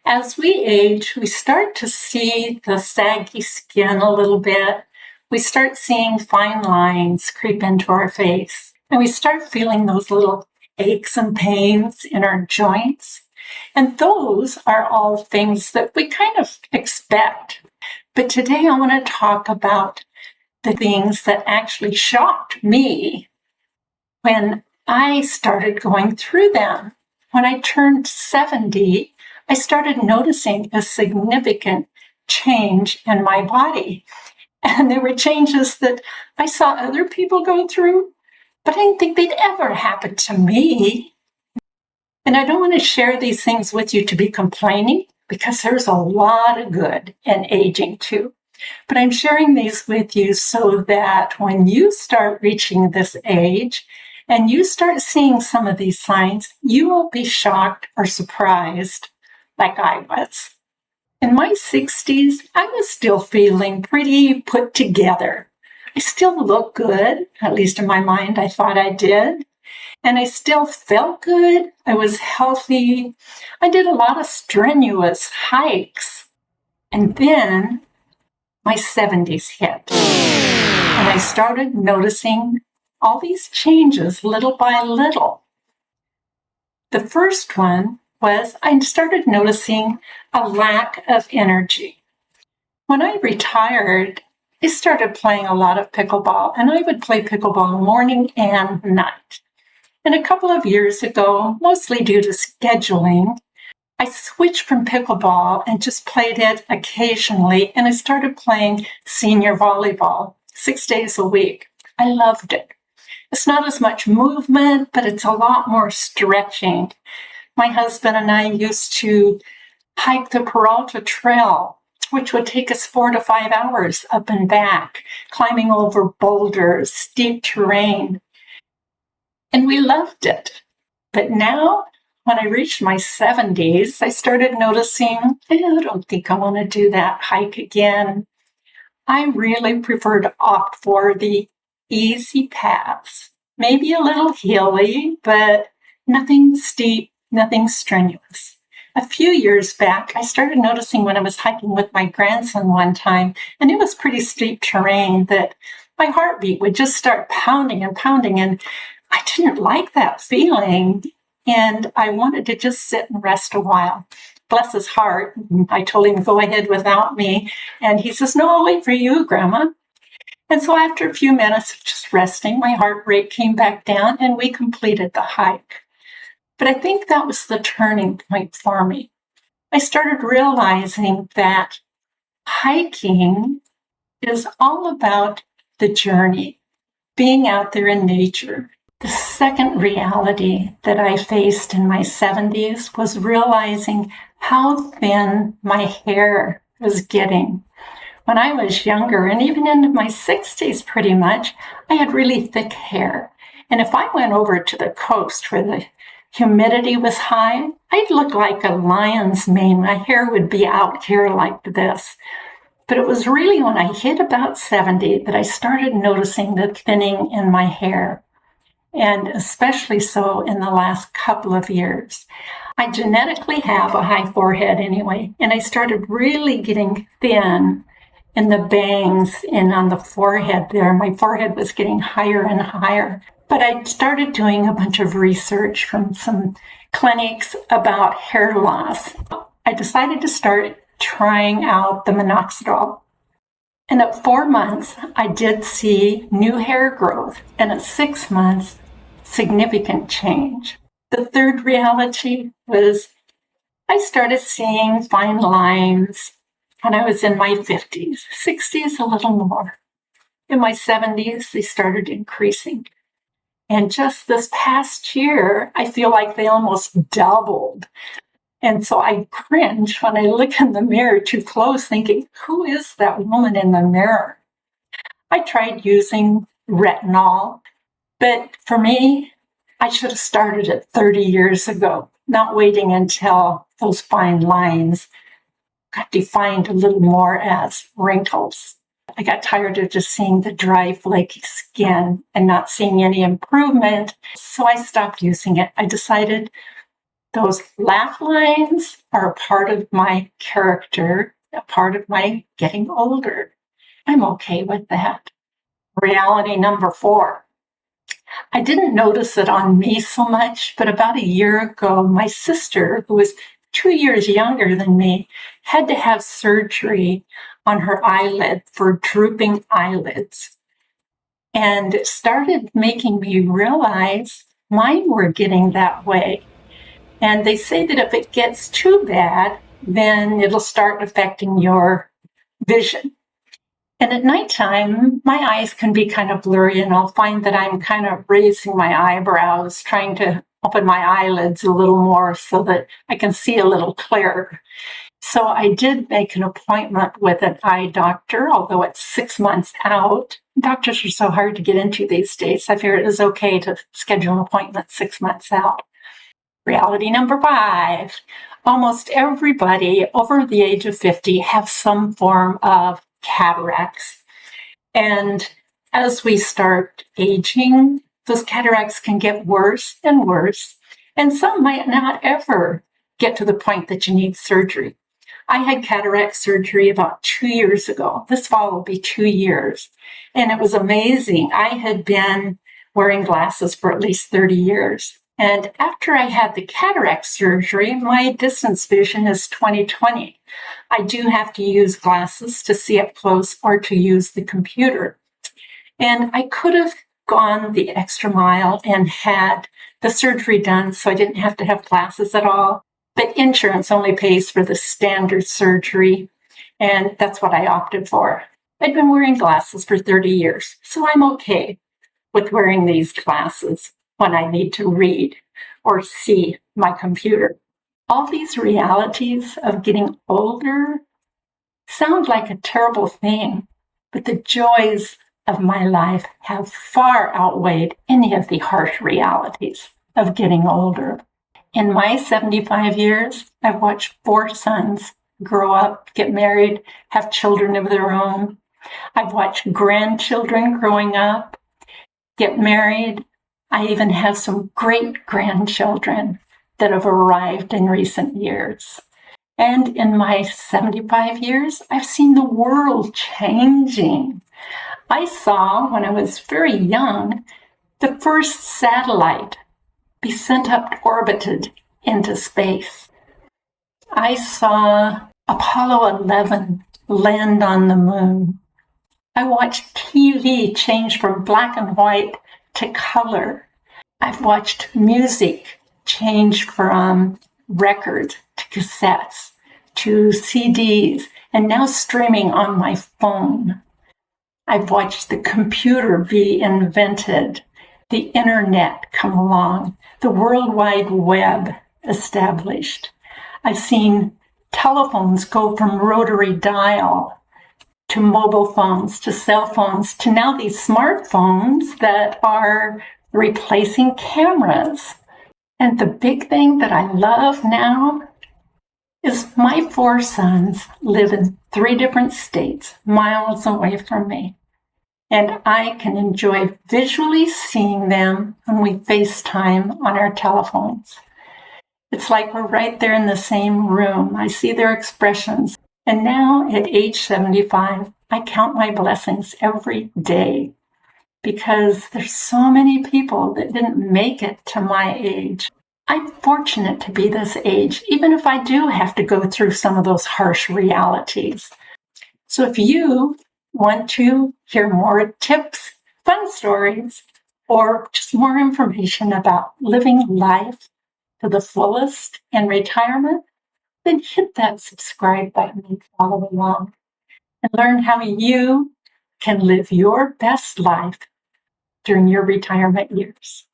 As we age, we start to see the saggy skin a little bit. We start seeing fine lines creep into our face. And we start feeling those little aches and pains in our joints. And those are all things that we kind of expect. But today I want to talk about the things that actually shocked me when I started going through them. When I turned 70, I started noticing a significant change in my body. And there were changes that I saw other people go through, but I didn't think they'd ever happen to me. And I don't want to share these things with you to be complaining, because there's a lot of good in aging too. But I'm sharing these with you so that when you start reaching this age and you start seeing some of these signs, you won't be shocked or surprised like I was. In my 60s, I was still feeling pretty put together. I still looked good, at least in my mind, I thought I did. And I still felt good. I was healthy. I did a lot of strenuous hikes. And then my 70s hit. And I started noticing all these changes little by little. The first one was I started noticing a lack of energy. When I retired, I started playing a lot of pickleball, and I would play pickleball morning and night. And a couple of years ago, mostly due to scheduling, I switched from pickleball and just played it occasionally, and I started playing senior volleyball 6 days a week. I loved it. It's not as much movement, but it's a lot more stretching. My husband and I used to hike the Peralta Trail, which would take us 4 to 5 hours up and back, climbing over boulders, steep terrain. And we loved it. But now, when I reached my 70s, I started noticing, I don't think I want to do that hike again. I really prefer to opt for the easy paths. Maybe a little hilly, but nothing steep, nothing strenuous. A few years back, I started noticing when I was hiking with my grandson one time, and it was pretty steep terrain, that my heartbeat would just start pounding and pounding, and I didn't like that feeling, and I wanted to just sit and rest a while. Bless his heart, I told him, go ahead without me, and he says, no, I'll wait for you, Grandma. And so after a few minutes of just resting, my heart rate came back down, and we completed the hike. But I think that was the turning point for me. I started realizing that hiking is all about the journey, being out there in nature. The second reality that I faced in my 70s was realizing how thin my hair was getting. When I was younger, and even into my 60s pretty much, I had really thick hair. And if I went over to the coast where the humidity was high, I'd look like a lion's mane. My hair would be out here like this. But it was really when I hit about 70 that I started noticing the thinning in my hair, and especially so in the last couple of years. I genetically have a high forehead anyway, and I started really getting thin in the bangs and on the forehead there. My forehead was getting higher and higher. But I started doing a bunch of research from some clinics about hair loss. I decided to start trying out the minoxidil. And at 4 months, I did see new hair growth. And at 6 months, significant change. The third reality was I started seeing fine lines when I was in my 50s, 60s a little more. In my 70s, they started increasing. And just this past year, I feel like they almost doubled. And so I cringe when I look in the mirror too close, thinking, who is that woman in the mirror? I tried using retinol, but for me, I should have started it 30 years ago, not waiting until those fine lines got defined a little more as wrinkles. I got tired of just seeing the dry, flaky skin and not seeing any improvement, so I stopped using it. I decided Those laugh lines are a part of my character, a part of my getting older. I'm okay with that. Reality number 4. I didn't notice it on me so much, but about a year ago, my sister, who was 2 years younger than me, had to have surgery on her eyelid for drooping eyelids. And it started making me realize mine were getting that way. And they say that if it gets too bad, then it'll start affecting your vision. And at nighttime, my eyes can be kind of blurry, and I'll find that I'm kind of raising my eyebrows, trying to open my eyelids a little more so that I can see a little clearer. So I did make an appointment with an eye doctor, although it's 6 months out. Doctors are so hard to get into these days. I figured it was okay to schedule an appointment 6 months out. Reality number 5. Almost everybody over the age of 50 have some form of cataracts. And as we start aging, those cataracts can get worse and worse. And some might not ever get to the point that you need surgery. I had cataract surgery about 2 years ago. This fall will be 2 years. And it was amazing. I had been wearing glasses for at least 30 years. And after I had the cataract surgery, my distance vision is 20/20. I do have to use glasses to see up close or to use the computer. And I could have gone the extra mile and had the surgery done so I didn't have to have glasses at all. But insurance only pays for the standard surgery, and that's what I opted for. I'd been wearing glasses for 30 years, so I'm okay with wearing these glasses when I need to read or see my computer. All these realities of getting older sound like a terrible thing, but the joys of my life have far outweighed any of the harsh realities of getting older. In my 75 years, I've watched 4 sons grow up, get married, have children of their own. I've watched grandchildren growing up, get married. I even have some great-grandchildren that have arrived in recent years. And in my 75 years, I've seen the world changing. I saw, when I was very young, the first satellite be sent up orbited into space. I saw Apollo 11 land on the moon. I watched TV change from black and white to color. I've watched music change from records to cassettes to CDs and now streaming on my phone. I've watched the computer be invented, the internet come along, the World Wide Web established. I've seen telephones go from rotary dial to mobile phones, to cell phones, to now these smartphones that are replacing cameras. And the big thing that I love now is my 4 sons live in 3 different states, miles away from me. And I can enjoy visually seeing them when we FaceTime on our telephones. It's like we're right there in the same room. I see their expressions. And now at age 75, I count my blessings every day because there's so many people that didn't make it to my age. I'm fortunate to be this age, even if I do have to go through some of those harsh realities. So if you want to hear more tips, fun stories, or just more information about living life to the fullest in retirement, then hit that subscribe button and follow along and learn how you can live your best life during your retirement years.